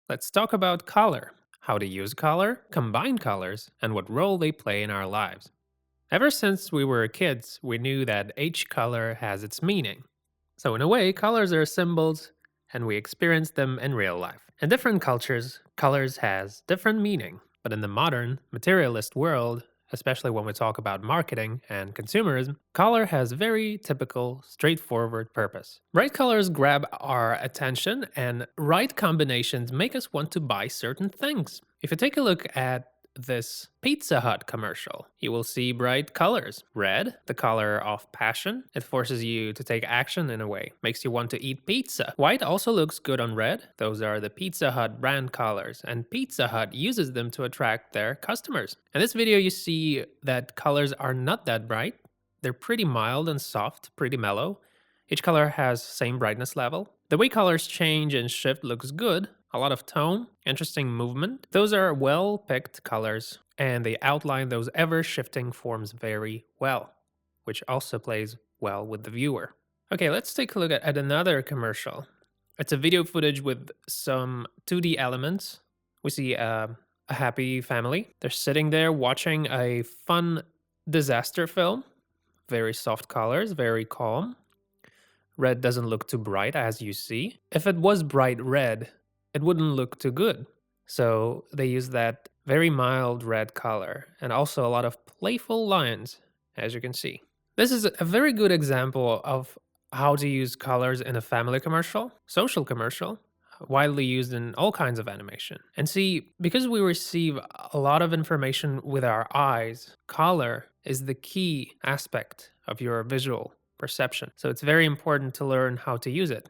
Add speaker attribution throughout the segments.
Speaker 1: Let's talk about color, how to use color, combine colors, and what role they play in our lives. Ever since we were kids, we knew that each color has its meaning. So, in a way, colors are symbols and we experience them in real life. In different cultures, colors has different meaning, but in the modern, materialist world, especially when we talk about marketing and consumerism, color has very typical, straightforward purpose. Bright colors grab our attention and right combinations make us want to buy certain things. If you take a look at this Pizza Hut commercial, you will see bright colors. Red, the color of passion. It forces you to take action in a way, makes you want to eat pizza. White also looks good on red. Those are the Pizza Hut brand colors, and Pizza Hut uses them to attract their customers. In this video, you see that colors are not that bright. They're pretty mild and soft, pretty mellow. Each color has same brightness level. The way colors change and shift looks good. A lot of tone, interesting movement. Those are well picked colors and they outline those ever shifting forms very well, which also plays well with the viewer. Okay, let's take a look at another commercial. It's a video footage with some 2D elements. We see a happy family. They're sitting there watching a fun disaster film. Very soft colors, very calm. Red doesn't look too bright, as you see. If it was bright red, it wouldn't look too good. So they use that very mild red color and also a lot of playful lines, as you can see. This is a very good example of how to use colors in a family commercial, social commercial, widely used in all kinds of animation. And see, because we receive a lot of information with our eyes, color is the key aspect of your visual perception. So it's very important to learn how to use it.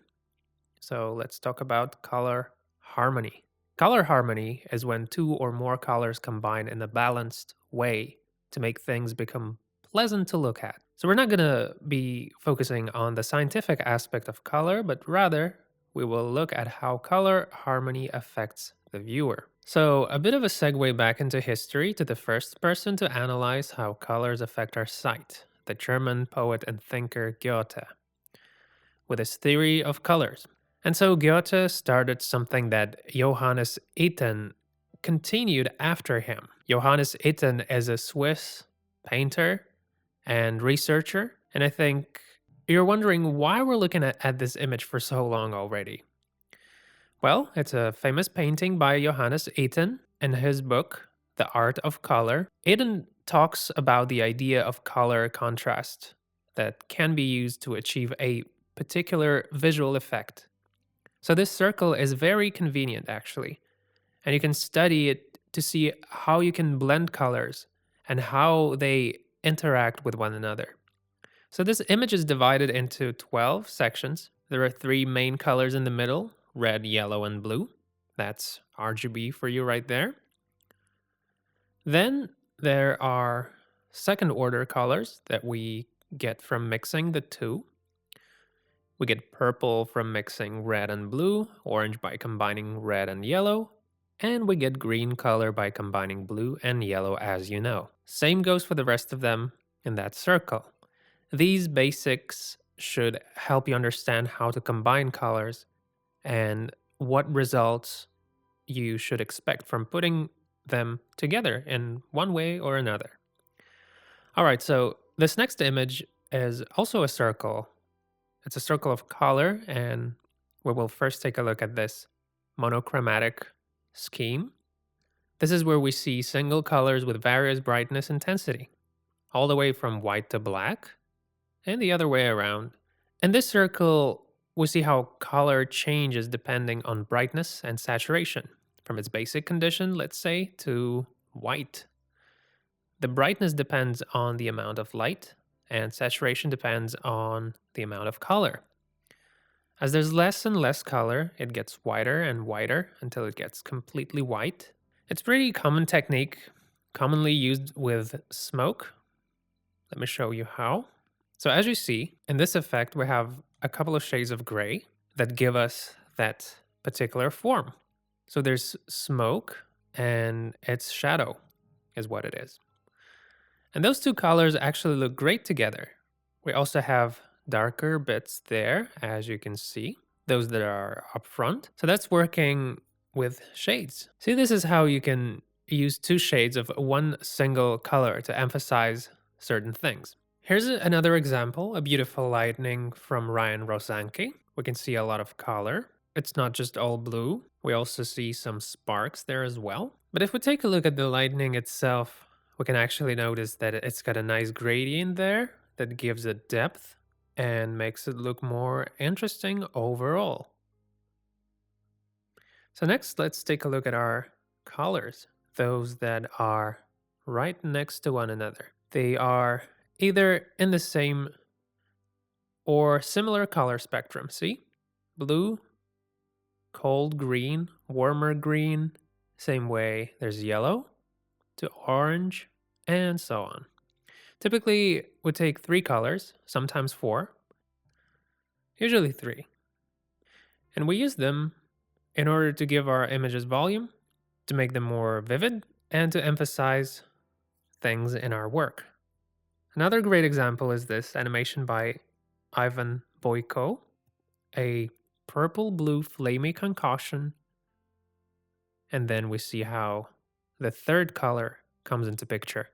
Speaker 1: So let's talk about color harmony. Color harmony is when two or more colors combine in a balanced way to make things become pleasant to look at. So we're not going to be focusing on the scientific aspect of color, but rather we will look at how color harmony affects the viewer. So, a bit of a segue back into history to the first person to analyze how colors affect our sight, the German poet and thinker Goethe, with his theory of colors. And so Goethe started something that Johannes Itten continued after him. Johannes Itten is a Swiss painter and researcher, and I think you're wondering why we're looking at this image for so long already. Well, it's a famous painting by Johannes Itten. In his book, The Art of Color, Itten talks about the idea of color contrast that can be used to achieve a particular visual effect. So this circle is very convenient actually, and you can study it to see how you can blend colors and how they interact with one another. So this image is divided into 12 sections. There are three main colors in the middle, red, yellow, and blue. That's RGB for you right there. Then there are second order colors that we get from mixing the two. We get purple from mixing red and blue, orange by combining red and yellow, and we get green color by combining blue and yellow, as you know. Same goes for the rest of them in that circle. These basics should help you understand how to combine colors and what results you should expect from putting them together in one way or another. All right, so this next image is also a circle. It's a circle of color, and we will first take a look at this monochromatic scheme. This is where we see single colors with various brightness intensity, all the way from white to black, and the other way around. In this circle, we see how color changes depending on brightness and saturation, from its basic condition, let's say, to white. The brightness depends on the amount of light, and saturation depends on the amount of color. As there's less and less color, it gets whiter and whiter until it gets completely white. It's a pretty common technique, commonly used with smoke. Let me show you how. So as you see, in this effect, we have a couple of shades of gray that give us that particular form. So there's smoke and its shadow is what it is. And those two colors actually look great together. We also have darker bits there, as you can see, those that are up front. So that's working with shades. See, this is how you can use two shades of one single color to emphasize certain things. Here's another example, a beautiful lightning from Ryan Rosanke. We can see a lot of color. It's not just all blue. We also see some sparks there as well. But if we take a look at the lightning itself, we can actually notice that it's got a nice gradient there that gives it depth and makes it look more interesting overall. So next, let's take a look at our colors, those that are right next to one another. They are either in the same or similar color spectrum. See? Blue, cold green, warmer green. Same way there's yellow to orange and so on. Typically, we take 3 colors, sometimes 4, usually 3. And we use them in order to give our images volume, to make them more vivid, and to emphasize things in our work. Another great example is this animation by Ivan Boyko, a purple-blue flamey concoction, and then we see how the third color comes into picture.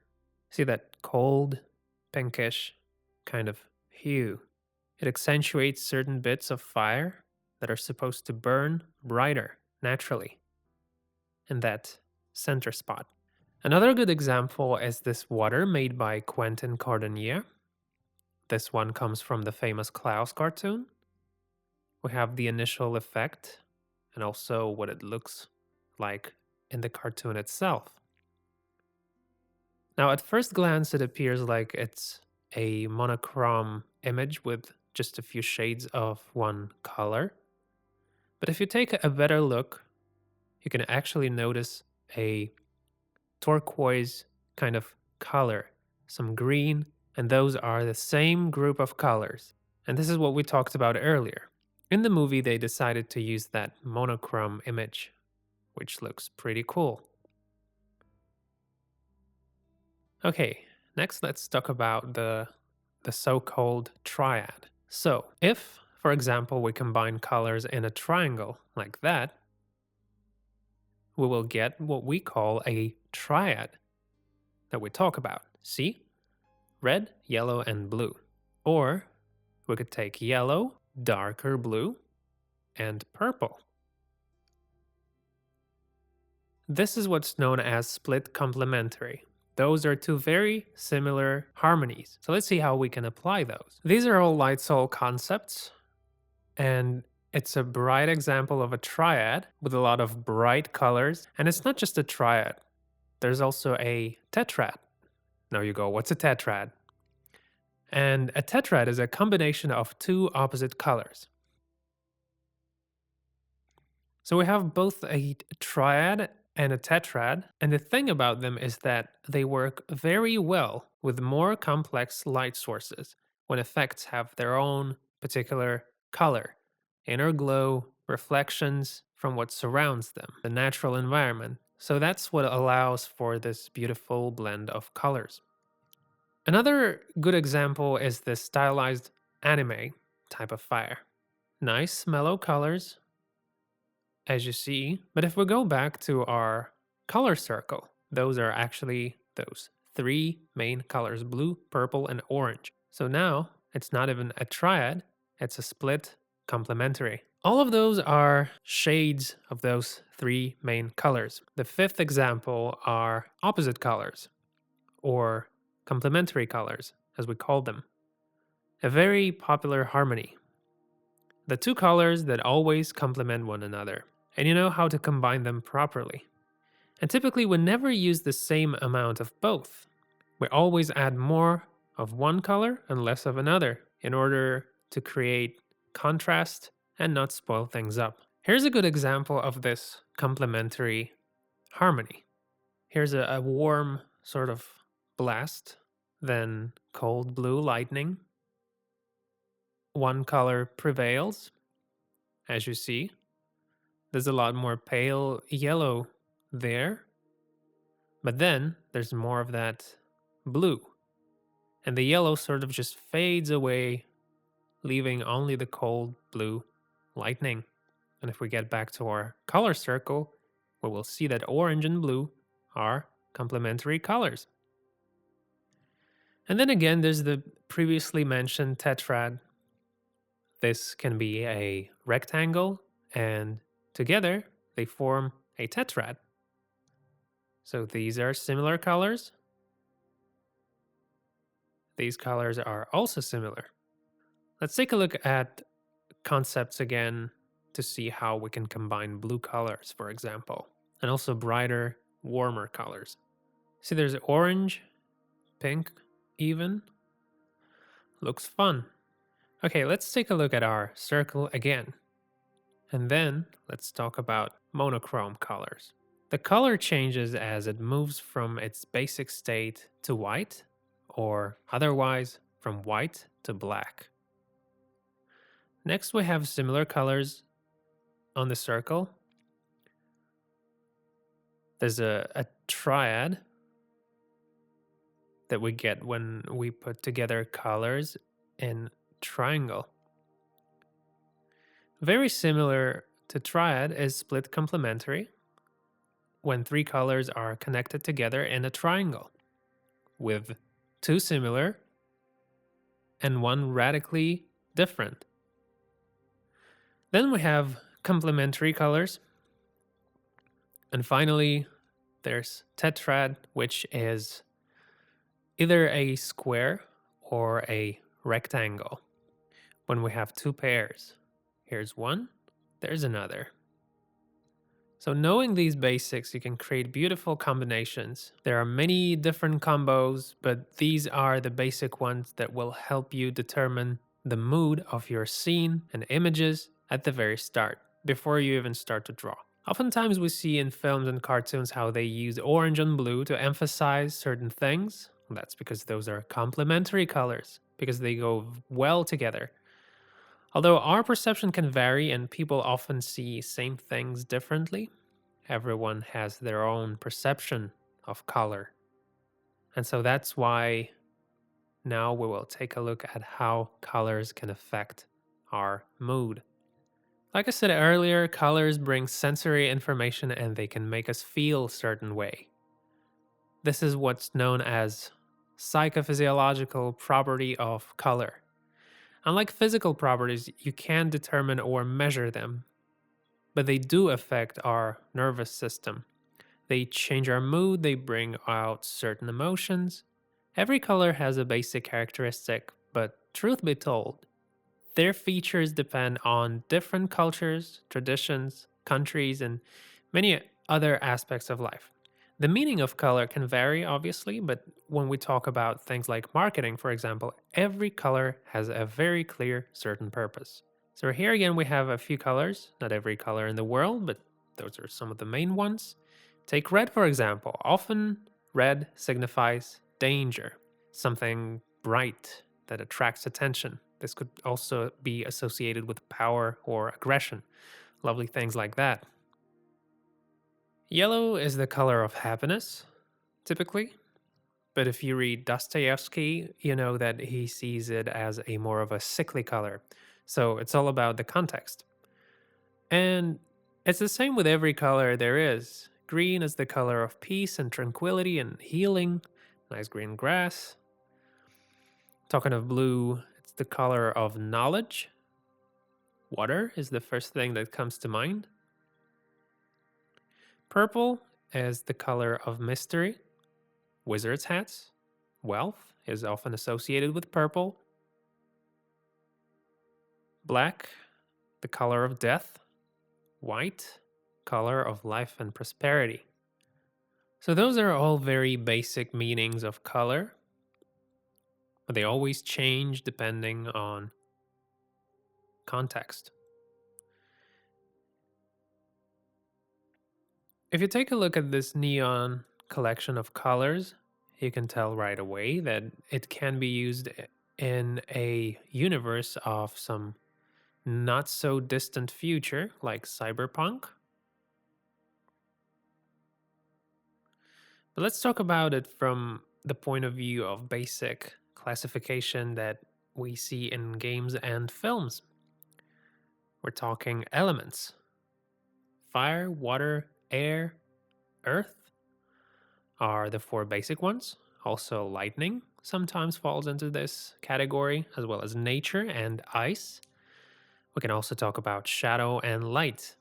Speaker 1: See that cold, pinkish kind of hue. It accentuates certain bits of fire that are supposed to burn brighter naturally in that center spot. Another good example is this water made by Quentin Cordonnier. This one comes from the famous Klaus cartoon. We have the initial effect and also what it looks like in the cartoon itself. Now, at first glance, it appears like it's a monochrome image with just a few shades of one color. But if you take a better look, you can actually notice a turquoise kind of color, some green, and those are the same group of colors. And this is what we talked about earlier. In the movie, they decided to use that monochrome image, which looks pretty cool. Okay, next let's talk about the so-called triad. So if, for example, we combine colors in a triangle like that, we will get what we call a triad that we talk about. See? Red, yellow, and blue. Or we could take yellow, darker blue, and purple. This is what's known as split complementary. Those are two very similar harmonies. So let's see how we can apply those. These are all light soul concepts, and it's a bright example of a triad with a lot of bright colors. And it's not just a triad, there's also a tetrad. Now you go, what's a tetrad? And a tetrad is a combination of two opposite colors. So we have both a triad and a tetrad, and the thing about them is that they work very well with more complex light sources when effects have their own particular color, inner glow, reflections from what surrounds them, the natural environment. So that's what allows for this beautiful blend of colors. Another good example is the stylized anime type of fire. Nice mellow colors, as you see. But if we go back to our color circle, those are actually those 3 main colors, blue, purple, and orange. So now it's not even a triad, it's a split complementary. All of those are shades of those 3 main colors. The 5th example are opposite colors, or complementary colors, as we call them. A very popular harmony. The 2 colors that always complement one another, and you know how to combine them properly. And typically we never use the same amount of both. We always add more of one color and less of another in order to create contrast and not spoil things up. Here's a good example of this complementary harmony. Here's a warm sort of blast, then cold blue lightning. One color prevails, as you see. There's a lot more pale yellow there, but then there's more of that blue. And the yellow sort of just fades away, leaving only the cold blue lightning. And if we get back to our color circle, we will see that orange and blue are complementary colors. And then again, there's the previously mentioned tetrad. This can be a rectangle, and together they form a tetrad. So these are similar colors. These colors are also similar. Let's take a look at concepts again to see how we can combine blue colors, for example, and also brighter, warmer colors. See, there's orange, pink, even. Looks fun. Okay, let's take a look at our circle again. And then let's talk about monochrome colors. The color changes as it moves from its basic state to white, or otherwise from white to black. Next, we have similar colors on the circle. There's a triad that we get when we put together colors in triangle. Very similar to triad is split complementary, when three colors are connected together in a triangle, with two similar and one radically different. Then we have complementary colors. And finally, there's tetrad, which is either a square or a rectangle. When we have two pairs, here's one, there's another. So knowing these basics, you can create beautiful combinations. There are many different combos, but these are the basic ones that will help you determine the mood of your scene and images at the very start, before you even start to draw. Oftentimes we see in films and cartoons how they use orange and blue to emphasize certain things. That's because those are complementary colors, because they go well together. Although our perception can vary and people often see same things differently, everyone has their own perception of color. And so that's why now we will take a look at how colors can affect our mood. Like I said earlier, colors bring sensory information and they can make us feel a certain way. This is what's known as psychophysiological property of color. Unlike physical properties, you can't determine or measure them, but they do affect our nervous system. They change our mood, they bring out certain emotions. Every color has a basic characteristic, but truth be told, their features depend on different cultures, traditions, countries, and many other aspects of life. The meaning of color can vary, obviously, but when we talk about things like marketing, for example, every color has a very clear, certain purpose. So here again, we have a few colors, not every color in the world, but those are some of the main ones. Take red, for example. Often, red signifies danger, something bright that attracts attention. This could also be associated with power or aggression, lovely things like that. Yellow is the color of happiness, typically. But if you read Dostoevsky, you know that he sees it as a more of a sickly color. So it's all about the context. And it's the same with every color there is. Green is the color of peace and tranquility and healing. Nice green grass. Talking of blue, it's the color of knowledge. Water is the first thing that comes to mind. Purple is the color of mystery. Wizard's hats. Wealth is often associated with purple. Black, the color of death. White, color of life and prosperity. So those are all very basic meanings of color, but they always change depending on context. If you take a look at this neon collection of colors, you can tell right away that it can be used in a universe of some not so distant future like cyberpunk. But let's talk about it from the point of view of basic classification that we see in games and films. We're talking elements. fire, water, air, earth are the four basic ones. Also, lightning sometimes falls into this category, as well as nature and ice. We can also talk about shadow and light,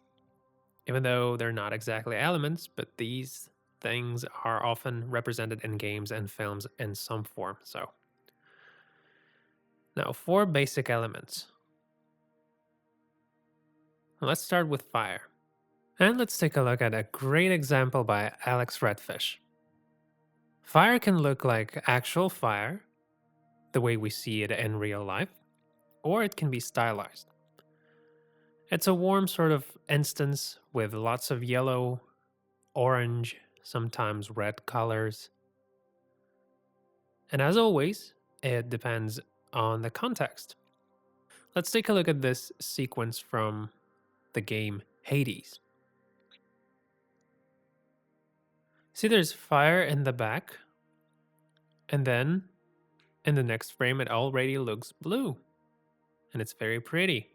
Speaker 1: even though they're not exactly elements, but these things are often represented in games and films in some form. So, now four basic elements. Let's start with fire. And let's take a look at a great example by Alex Redfish. Fire can look like actual fire, the way we see it in real life, or it can be stylized. It's a warm sort of instance with lots of yellow, orange, sometimes red colors. And as always, it depends on the context. Let's take a look at this sequence from the game Hades. See, there's fire in the back, and then in the next frame, it already looks blue, and it's very pretty.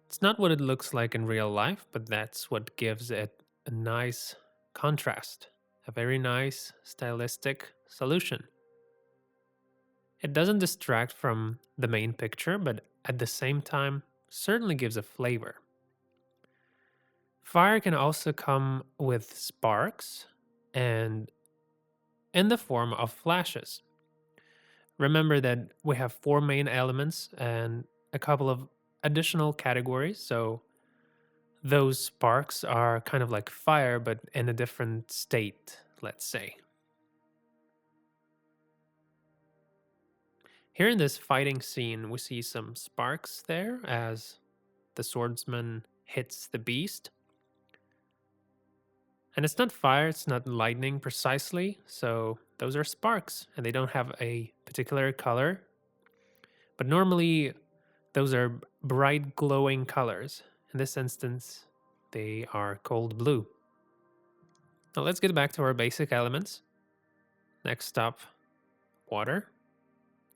Speaker 1: It's not what it looks like in real life, but that's what gives it a nice contrast, a very nice stylistic solution. It doesn't distract from the main picture, but at the same time, certainly gives a flavor. Fire can also come with sparks and in the form of flashes. Remember that we have four main elements and a couple of additional categories. So those sparks are kind of like fire, but in a different state, let's say. Here in this fighting scene, we see some sparks there as the swordsman hits the beast. And it's not fire, it's not lightning precisely. So those are sparks and they don't have a particular color. But normally, those are bright glowing colors. In this instance, they are cold blue. Now let's get back to our basic elements. Next up, water.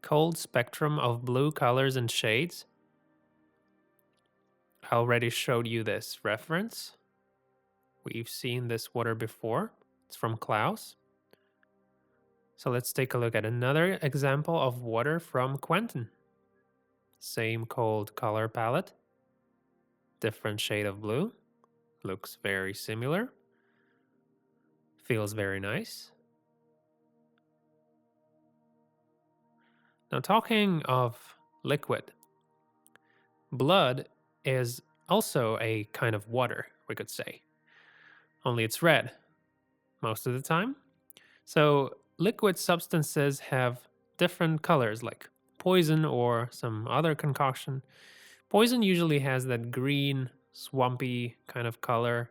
Speaker 1: Cold spectrum of blue colors and shades. I already showed you this reference. We've seen this water before. It's from Klaus. So let's take a look at another example of water from Quentin. Same cold color palette. Different shade of blue. Looks very similar. Feels very nice. Now, talking of liquid, blood is also a kind of water, we could say. Only it's red most of the time. So, liquid substances have different colors, like poison or some other concoction. Poison usually has that green, swampy kind of color.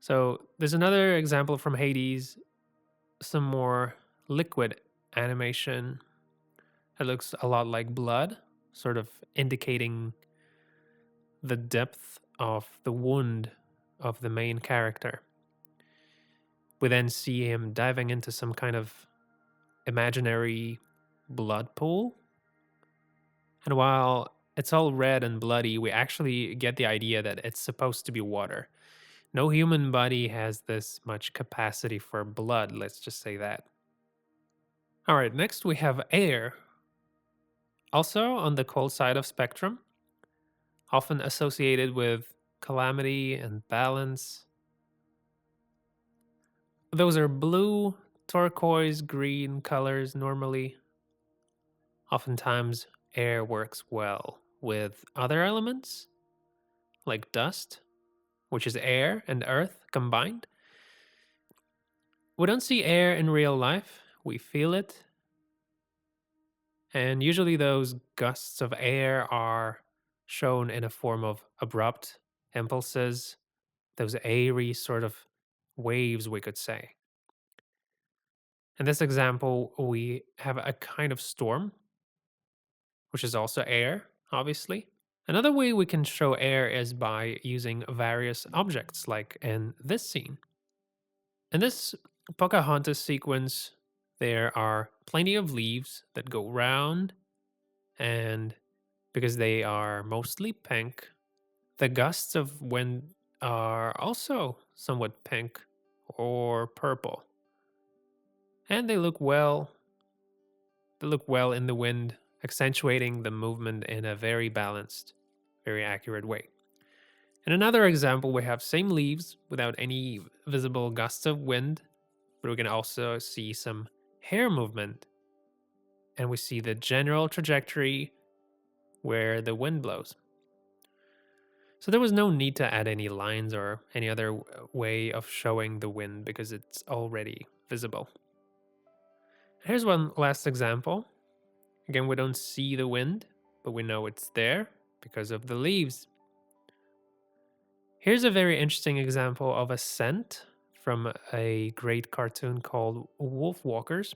Speaker 1: So, there's another example from Hades, some more liquid animation. It looks a lot like blood, sort of indicating the depth of the wound of the main character. We then see him diving into some kind of imaginary blood pool. And while it's all red and bloody, we actually get the idea that it's supposed to be water. No human body has this much capacity for blood, let's just say that. All right, next we have air. Also on the cold side of spectrum, often associated with calamity and balance. Those are blue, turquoise, green colors normally. Oftentimes, air works well with other elements, like dust, which is air and earth combined. We don't see air in real life, we feel it. And usually, those gusts of air are shown in a form of abrupt impulses, those airy sort of waves, we could say. In this example, we have a kind of storm, which is also air, obviously. Another way we can show air is by using various objects, like in this scene. In this Pocahontas sequence, there are plenty of leaves that go round, and because they are mostly pink, The gusts of wind are also somewhat pink or purple, and they look well in the wind, accentuating the movement in a very balanced, very accurate way. In another example, we have same leaves without any visible gusts of wind, but we can also see some hair movement, and we see the general trajectory where the wind blows. So there was no need to add any lines or any other way of showing the wind because it's already visible. Here's one last example. Again, we don't see the wind, but we know it's there because of the leaves. Here's a very interesting example of a scent from a great cartoon called Wolf Walkers.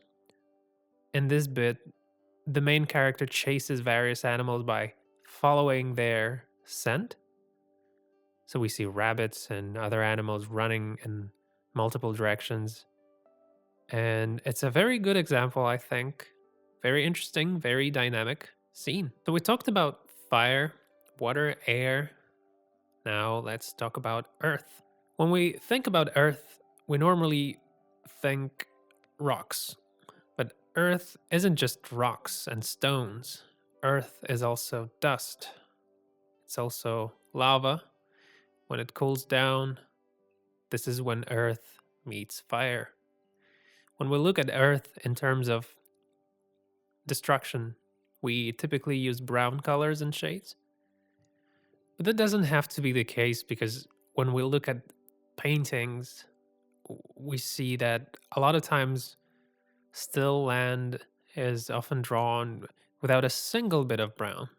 Speaker 1: In this bit, the main character chases various animals by following their scent. So we see rabbits and other animals running in multiple directions. And it's a very good example, I think. Very interesting, very dynamic scene. So we talked about fire, water, air. Now let's talk about earth. When we think about earth, we normally think rocks. But earth isn't just rocks and stones. Earth is also dust. It's also lava. When it cools down, this is when earth meets fire. When we look at earth in terms of destruction, we typically use brown colors and shades. But that doesn't have to be the case because when we look at paintings, we see that a lot of times still land is often drawn without a single bit of brown.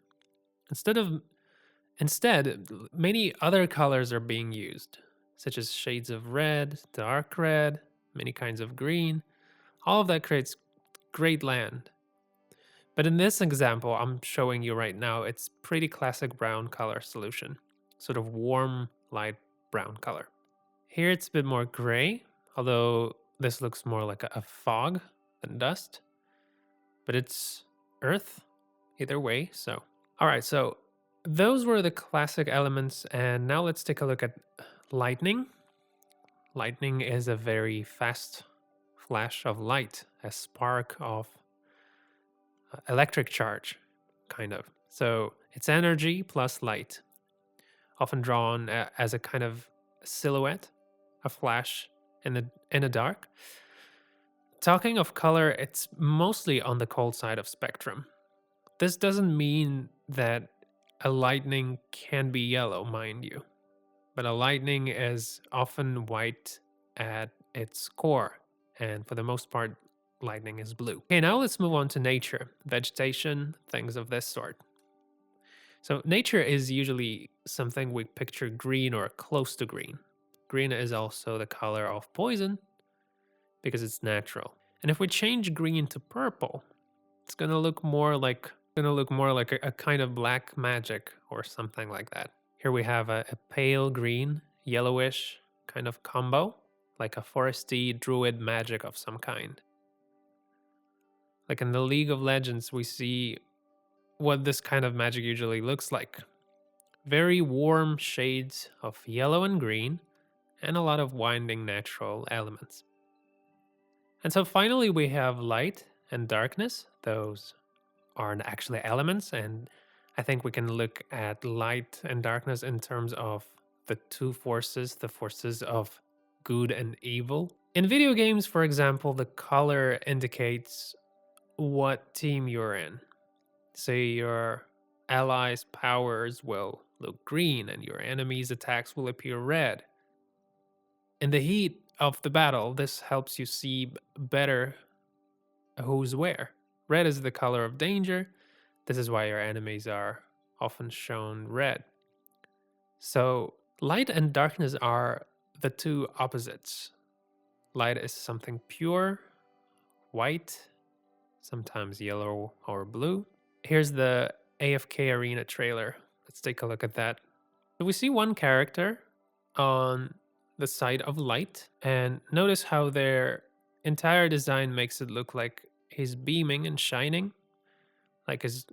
Speaker 1: Instead, many other colors are being used, such as shades of red, dark red, many kinds of green. All of that creates great land. But in this example I'm showing you right now, it's pretty classic brown color solution, sort of warm, light brown color. Here it's a bit more gray, although this looks more like a fog than dust, but it's earth either way. So, all right, so those were the classic elements, and now let's take a look at lightning. Lightning is a very fast flash of light, a spark of electric charge, kind of. So it's energy plus light, often drawn as a kind of silhouette, a flash in the dark. Talking of color, it's mostly on the cold side of spectrum. This doesn't mean that a lightning can be yellow, mind you, but a lightning is often white at its core, and for the most part, lightning is blue. Okay, now let's move on to nature, vegetation, things of this sort. So, nature is usually something we picture green or close to green. Green is also the color of poison because it's natural. And if we change green to purple, it's gonna look more like a kind of black magic or something like that. Here we have a pale green, yellowish kind of combo, like a foresty druid magic of some kind. Like in the League of Legends, we see what this kind of magic usually looks like. Very warm shades of yellow and green, and a lot of winding natural elements. And so finally, we have light and darkness. Those aren't actually elements, and I think we can look at light and darkness in terms of the two forces, the forces of good and evil. In video games, for example, the color indicates what team you're in. Say your allies' powers will look green and your enemies' attacks will appear red. In the heat of the battle, this helps you see better who's where. Red is the color of danger. This is why your enemies are often shown red. So, light and darkness are the two opposites. Light is something pure, white, sometimes yellow or blue. Here's the AFK Arena trailer. Let's take a look at that. So we see one character on the side of light, and notice how their entire design makes it look like he's beaming and shining, like his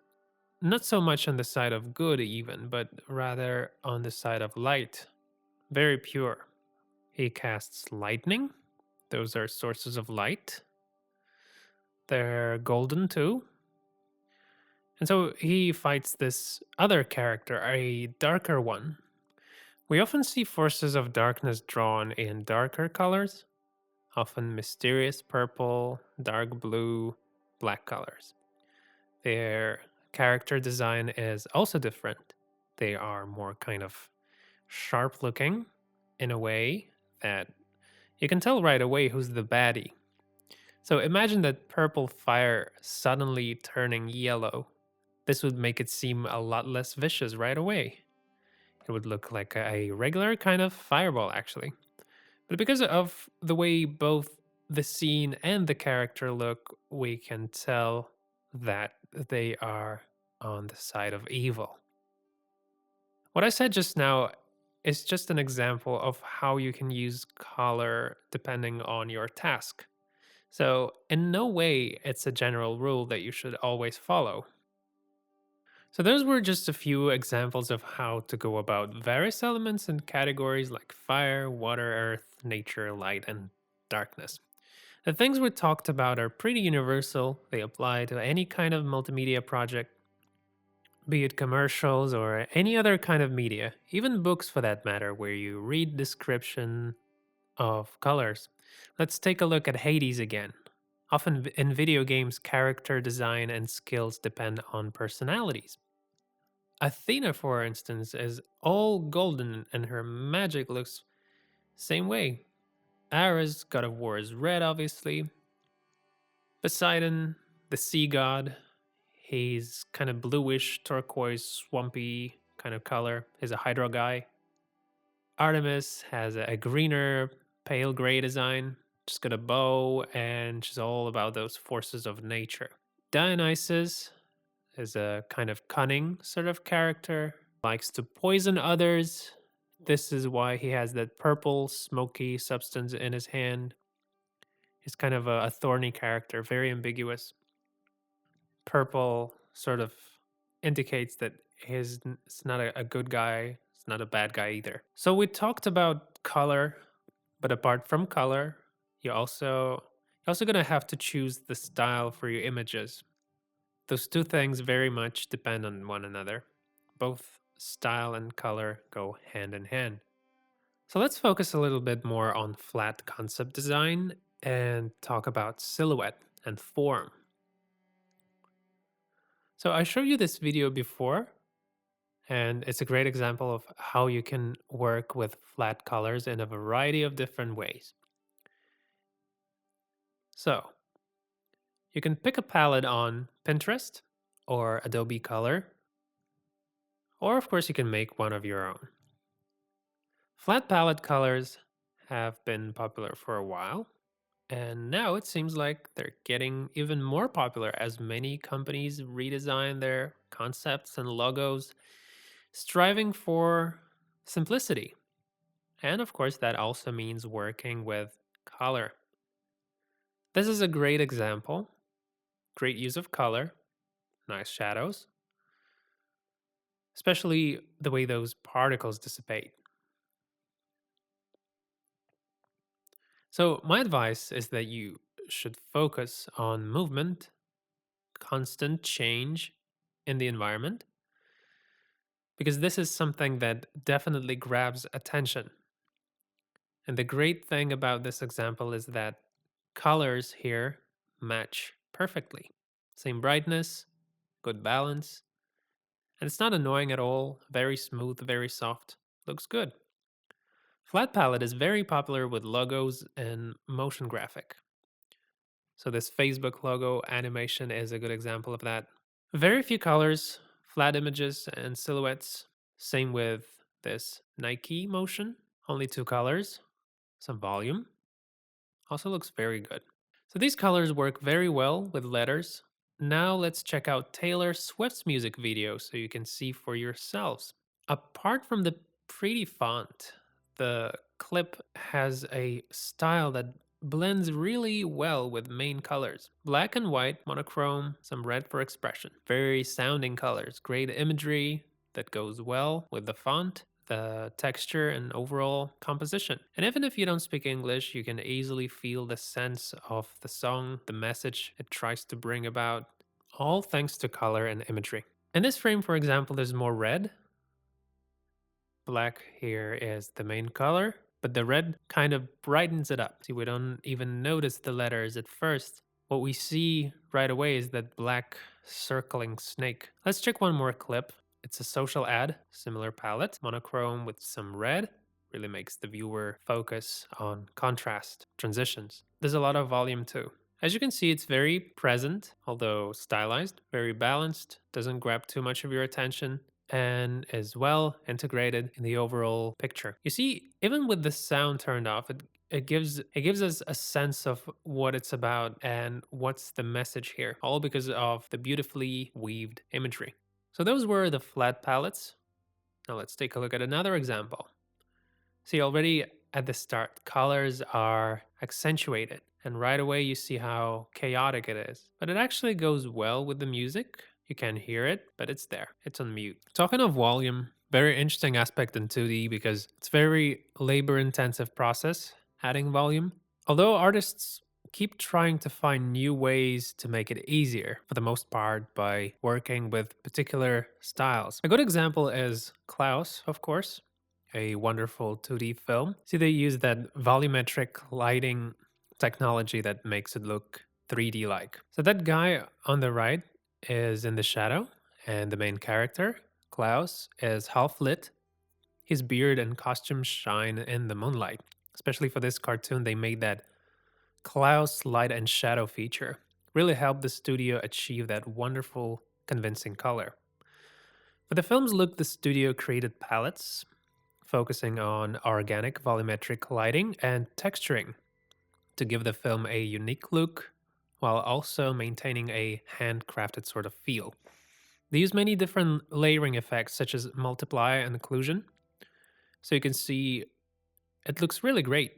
Speaker 1: Not so much on the side of good, even, but rather on the side of light. Very pure. He casts lightning. Those are sources of light. They're golden too. And so he fights this other character, a darker one. We often see forces of darkness drawn in darker colors, often mysterious purple, dark blue, black colors. Their character design is also different. They are more kind of sharp looking in a way that you can tell right away who's the baddie. So imagine that purple fire suddenly turning yellow. This would make it seem a lot less vicious right away. It would look like a regular kind of fireball, actually. But because of the way both the scene and the character look, we can tell that they are on the side of evil. What I said just now is just an example of how you can use color depending on your task. So, in no way it's a general rule that you should always follow. So, those were just a few examples of how to go about various elements and categories like fire, water, earth, nature, light, and darkness. The things we talked about are pretty universal. They apply to any kind of multimedia project, be it commercials or any other kind of media, even books for that matter, where you read description of colors. Let's take a look at Hades again. Often in video games, character design and skills depend on personalities. Athena, for instance, is all golden and her magic looks same way. Ares, god of war, is red, obviously. Poseidon, the sea god, he's kind of bluish, turquoise, swampy kind of color. He's a hydro guy. Artemis has a greener, pale gray design. She's got a bow, and she's all about those forces of nature. Dionysus is a kind of cunning sort of character, likes to poison others. This is why he has that purple, smoky substance in his hand. He's kind of a thorny character, very ambiguous. Purple sort of indicates that it's not a good guy, it's not a bad guy either. So we talked about color, but apart from color, you're also gonna have to choose the style for your images. Those two things very much depend on one another. Both style and color go hand in hand. So let's focus a little bit more on flat concept design and talk about silhouette and form. So I showed you this video before, and it's a great example of how you can work with flat colors in a variety of different ways. So you can pick a palette on Pinterest or Adobe Color, or of course you can make one of your own. Flat palette colors have been popular for a while, and now it seems like they're getting even more popular as many companies redesign their concepts and logos, striving for simplicity. And of course, that also means working with color. This is a great example. Great use of color, nice shadows, especially the way those particles dissipate. So, my advice is that you should focus on movement, constant change in the environment, because this is something that definitely grabs attention. And the great thing about this example is that colors here match perfectly. Same brightness, good balance, and it's not annoying at all. Very smooth, very soft. Looks good. Flat palette is very popular with logos and motion graphic. So this Facebook logo animation is a good example of that. Very few colors, flat images and silhouettes. Same with this Nike motion. Only two colors, some volume. Also looks very good. So these colors work very well with letters. Now let's check out Taylor Swift's music video so you can see for yourselves. Apart from the pretty font, the clip has a style that blends really well with main colors. Black and white, monochrome, some red for expression. Very sounding colors, great imagery that goes well with the font, the texture, and overall composition. And even if you don't speak English, you can easily feel the sense of the song, the message it tries to bring about, all thanks to color and imagery. In this frame, for example, there's more red. Black here is the main color, but the red kind of brightens it up. See, we don't even notice the letters at first. What we see right away is that black circling snake. Let's check one more clip. It's a social ad, similar palette, monochrome with some red. Really makes the viewer focus on contrast, transitions. There's a lot of volume too. As you can see, it's very present, although stylized, very balanced, doesn't grab too much of your attention, and is well integrated in the overall picture. You see, even with the sound turned off, it gives us a sense of what it's about and what's the message here, all because of the beautifully weaved imagery. So those were the flat palettes. Now let's take a look at another example. See, already at the start, colors are accentuated, and right away you see how chaotic it is. But it actually goes well with the music. You can hear it, but it's there. It's on mute. Talking of volume, very interesting aspect in 2D because it's very labor intensive process adding volume. Although artists keep trying to find new ways to make it easier for the most part by working with particular styles. A good example is Klaus, of course, a wonderful 2D film. See, they use that volumetric lighting technology that makes it look 3D like. So that guy on the right is in the shadow, and the main character, Klaus, is half lit. His beard and costume shine in the moonlight. Especially for this cartoon, they made that Klaus light and shadow feature. Really helped the studio achieve that wonderful, convincing color. For the film's look, the studio created palettes focusing on organic volumetric lighting and texturing to give the film a unique look while also maintaining a handcrafted sort of feel. They use many different layering effects such as multiply and occlusion, so you can see it looks really great.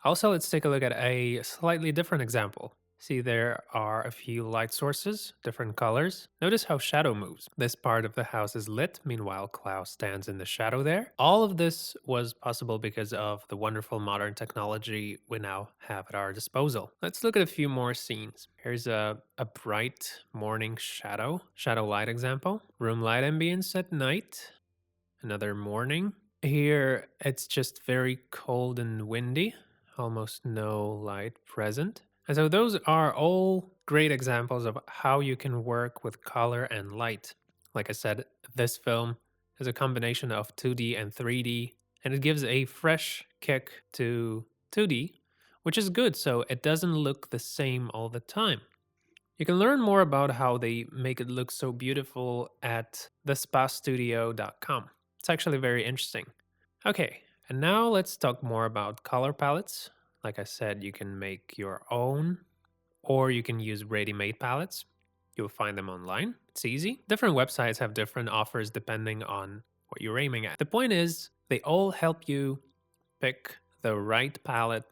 Speaker 1: Also, let's take a look at a slightly different example. See, there are a few light sources, different colors. Notice how shadow moves. This part of the house is lit, meanwhile Klaus stands in the shadow there. All of this was possible because of the wonderful modern technology we now have at our disposal. Let's look at a few more scenes. Here's a bright morning shadow light example. Room light ambience at night. Another morning. Here, it's just very cold and windy, almost no light present. And so those are all great examples of how you can work with color and light. Like I said, this film is a combination of 2D and 3D, and it gives a fresh kick to 2D, which is good so it doesn't look the same all the time. You can learn more about how they make it look so beautiful at thespastudio.com. It's actually very interesting. Okay, and now let's talk more about color palettes. Like I said, you can make your own or you can use ready-made palettes. You'll find them online. It's easy. Different websites have different offers depending on what you're aiming at. The point is, they all help you pick the right palette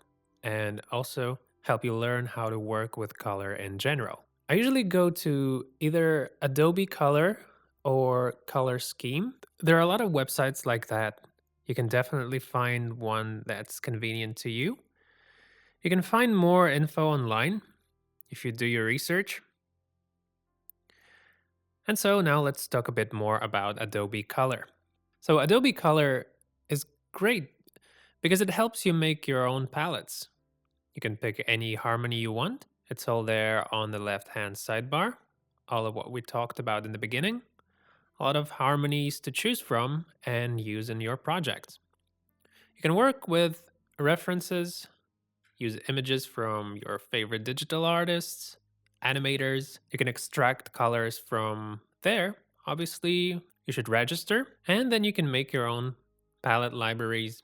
Speaker 1: and also help you learn how to work with color in general. I usually go to either Adobe Color or Color Scheme. There are a lot of websites like that. You can definitely find one that's convenient to you. You can find more info online if you do your research. And so now let's talk a bit more about Adobe Color. So Adobe Color is great because it helps you make your own palettes. You can pick any harmony you want. It's all there on the left-hand sidebar. All of what we talked about in the beginning. A lot of harmonies to choose from and use in your projects. You can work with references, use images from your favorite digital artists, animators. You can extract colors from there. Obviously, you should register, and then you can make your own palette libraries,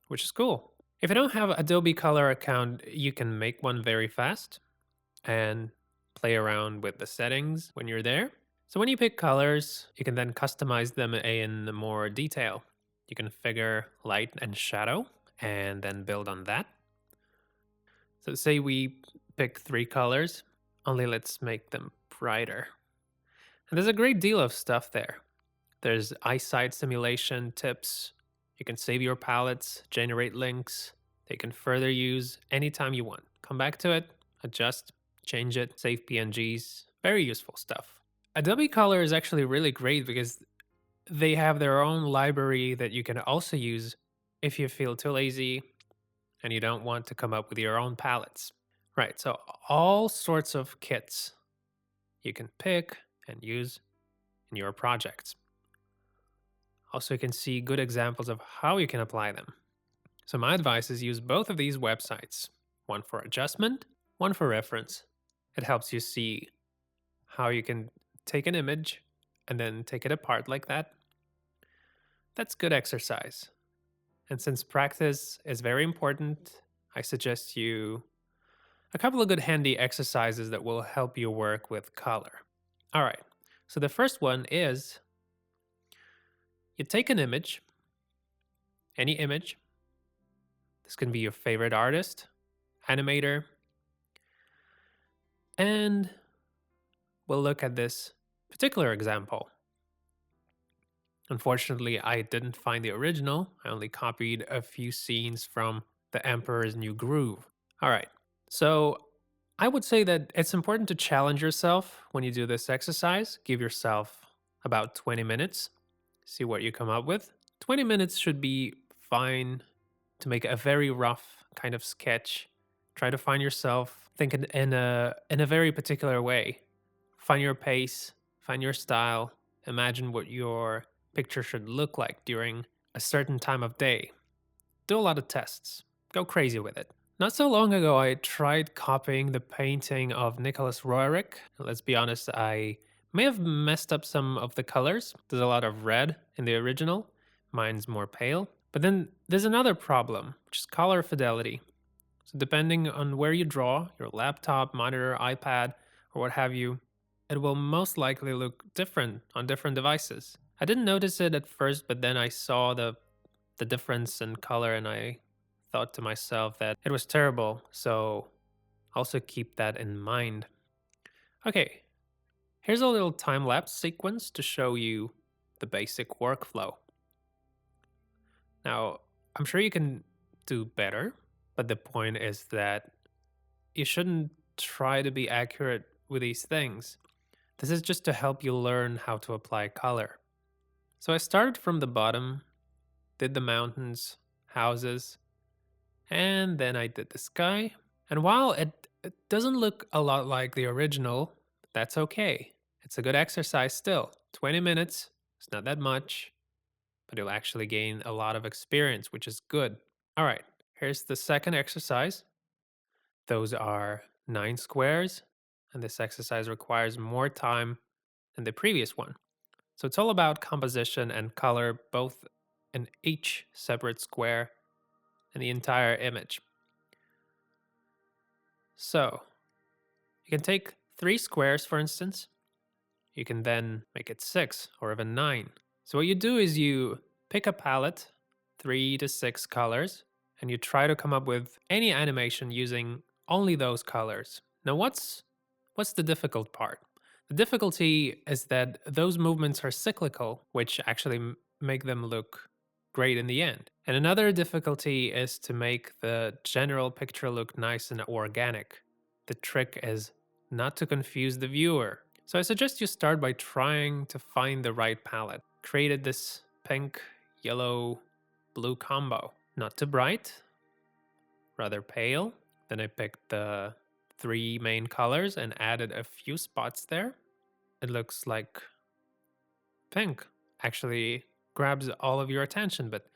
Speaker 1: which is cool. If you don't have Adobe Color account, you can make one very fast and play around with the settings when you're there. So when you pick colors, you can then customize them in more detail. You can figure light and shadow and then build on that. So say we pick 3 colors, only let's make them brighter. And there's a great deal of stuff there. There's eyesight simulation tips. You can save your palettes, generate links. They can further use anytime you want. Come back to it, adjust, change it, save PNGs. Very useful stuff. Adobe Color is actually really great because they have their own library that you can also use if you feel too lazy and you don't want to come up with your own palettes. Right, so all sorts of kits you can pick and use in your projects. Also, you can see good examples of how you can apply them. So my advice is use both of these websites, one for adjustment, one for reference. It helps you see how you can take an image and then take it apart like that. That's good exercise. And since practice is very important, I suggest you a couple of good handy exercises that will help you work with color. All right, so the first one is you take an image, any image. This can be your favorite artist, animator, and we'll look at this particular example. Unfortunately, I didn't find the original. I only copied a few scenes from The Emperor's New Groove. All right, so I would say that it's important to challenge yourself when you do this exercise. Give yourself about 20 minutes, see what you come up with. 20 minutes should be fine to make a very rough kind of sketch. Try to find yourself thinking in a very particular way. Find your pace, find your style, imagine what your picture should look like during a certain time of day. Do a lot of tests. Go crazy with it. Not so long ago, I tried copying the painting of Nicholas Roerich. Let's be honest, I may have messed up some of the colors. There's a lot of red in the original. Mine's more pale. But then there's another problem, which is color fidelity. So depending on where you draw, your laptop, monitor, iPad, or what have you, it will most likely look different on different devices. I didn't notice it at first, but then I saw the difference in color and I thought to myself that it was terrible. So also keep that in mind. Okay, here's a little time lapse sequence to show you the basic workflow. Now, I'm sure you can do better, but the point is that you shouldn't try to be accurate with these things. This is just to help you learn how to apply color. So I started from the bottom, did the mountains, houses, and then I did the sky. And while it doesn't look a lot like the original, that's okay. It's a good exercise still. 20 minutes, it's not that much, but you'll actually gain a lot of experience, which is good. All right, here's the second exercise. Those are 9 squares, and this exercise requires more time than the previous one. So it's all about composition and color, both in each separate square and the entire image. So you can take 3 squares, for instance. You can then make it 6 or even 9. So what you do is you pick a palette, 3 to 6 colors, and you try to come up with any animation using only those colors. Now what's the difficult part? The difficulty is that those movements are cyclical, which actually make them look great in the end. And another difficulty is to make the general picture look nice and organic. The trick is not to confuse the viewer. So I suggest you start by trying to find the right palette. Created this pink, yellow, blue combo. Not too bright, rather pale. Then I picked the 3 main colors and added a few spots there. It looks like pink. Actually grabs all of your attention, but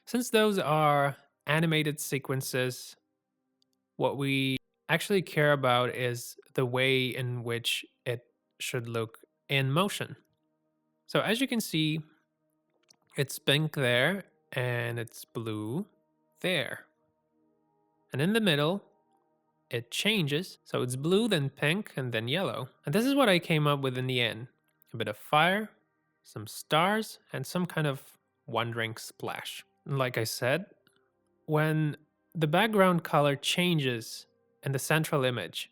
Speaker 1: since those are animated sequences, what we actually care about is the way in which it should look in motion. So as you can see, it's pink there and it's blue there. And in the middle, it changes. So it's blue, then pink, and then yellow. And this is what I came up with in the end. A bit of fire, some stars, and some kind of wandering splash. And like I said, when the background color changes, in the central image.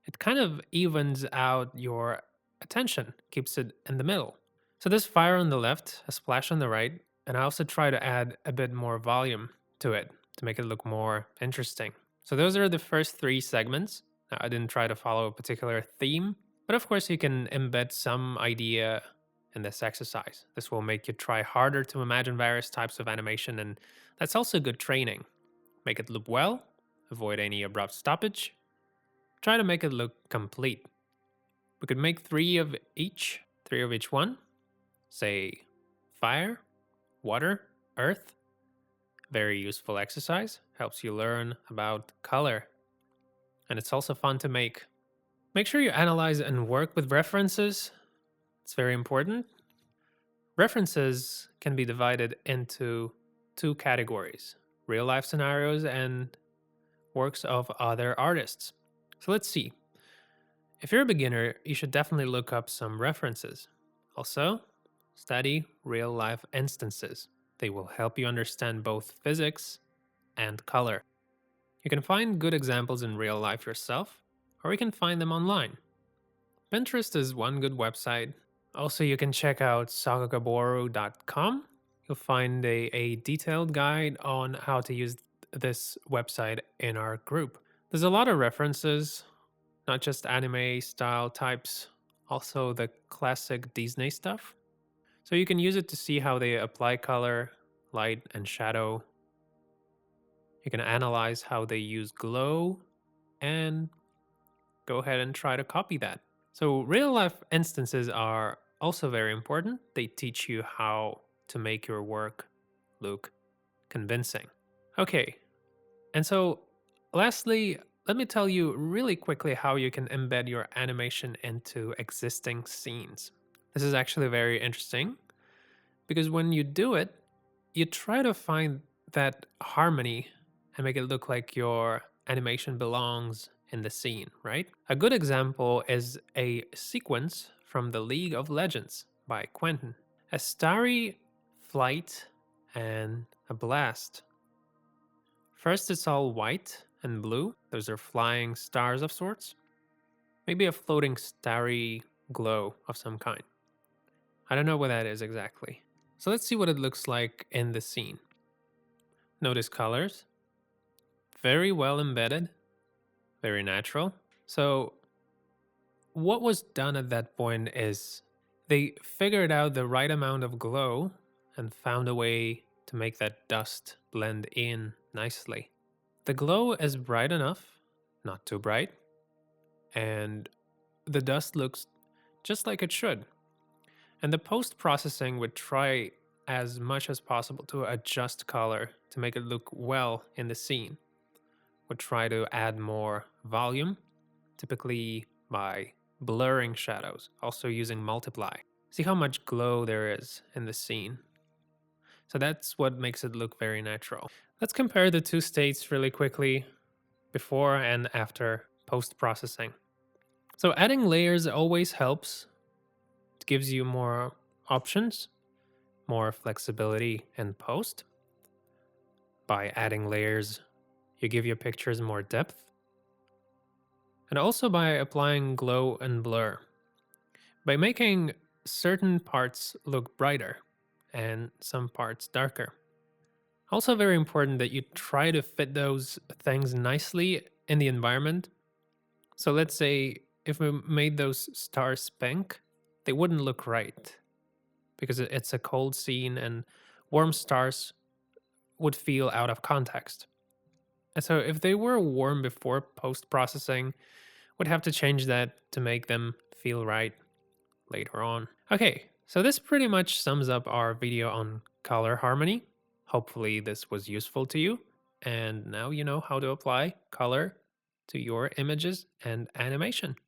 Speaker 1: It kind of evens out your attention, keeps it in the middle. So this fire on the left, a splash on the right, and I also try to add a bit more volume to it to make it look more interesting. So those are the first three segments. Now, I didn't try to follow a particular theme, but of course you can embed some idea in this exercise. This will make you try harder to imagine various types of animation, and that's also good training. Make it loop well, avoid any abrupt stoppage, try to make it look complete. We could make three of each one. Say fire, water, earth. Very useful exercise. Helps you learn about color. And it's also fun to make. Make sure you analyze and work with references. It's very important. References can be divided into two categories: real life scenarios and works of other artists. So let's see. If you're a beginner, you should definitely look up some references. Also, study real life instances. They will help you understand both physics and color. You can find good examples in real life yourself, or you can find them online. Pinterest is one good website. Also, you can check out sagagaboru.com. You'll find a detailed guide on how to use this website in our group. There's a lot of references, not just anime style types, also the classic Disney stuff. So you can use it to see how they apply color, light, and shadow. You can analyze how they use glow and go ahead and try to copy that. So real life instances are also very important. They teach you how to make your work look convincing. Okay, and so lastly, let me tell you really quickly how you can embed your animation into existing scenes. This is actually very interesting because when you do it, you try to find that harmony and make it look like your animation belongs in the scene, right? A good example is a sequence from The League of Legends by Quentin. A starry flight and a blast. First, it's all white and blue. Those are flying stars of sorts. Maybe a floating starry glow of some kind. I don't know what that is exactly. So let's see what it looks like in the scene. Notice colors. Very well embedded. Very natural. So what was done at that point is they figured out the right amount of glow and found a way to make that dust blend in nicely. The glow is bright enough, not too bright, and the dust looks just like it should. And the post processing would try as much as possible to adjust color to make it look well in the scene. Would try to add more volume, typically by blurring shadows, also using multiply. See how much glow there is in the scene. So that's what makes it look very natural. Let's compare the two states really quickly, before and after post-processing. So adding layers always helps. It gives you more options, more flexibility in post. By adding layers, you give your pictures more depth. And also by applying glow and blur. By making certain parts look brighter and some parts darker. Also very important that you try to fit those things nicely in the environment. So let's say if we made those stars pink, they wouldn't look right because it's a cold scene and warm stars would feel out of context. And so if they were warm before post-processing, would have to change that to make them feel right later on. Okay, so this pretty much sums up our video on color harmony. Hopefully this was useful to you. And now you know how to apply color to your images and animation.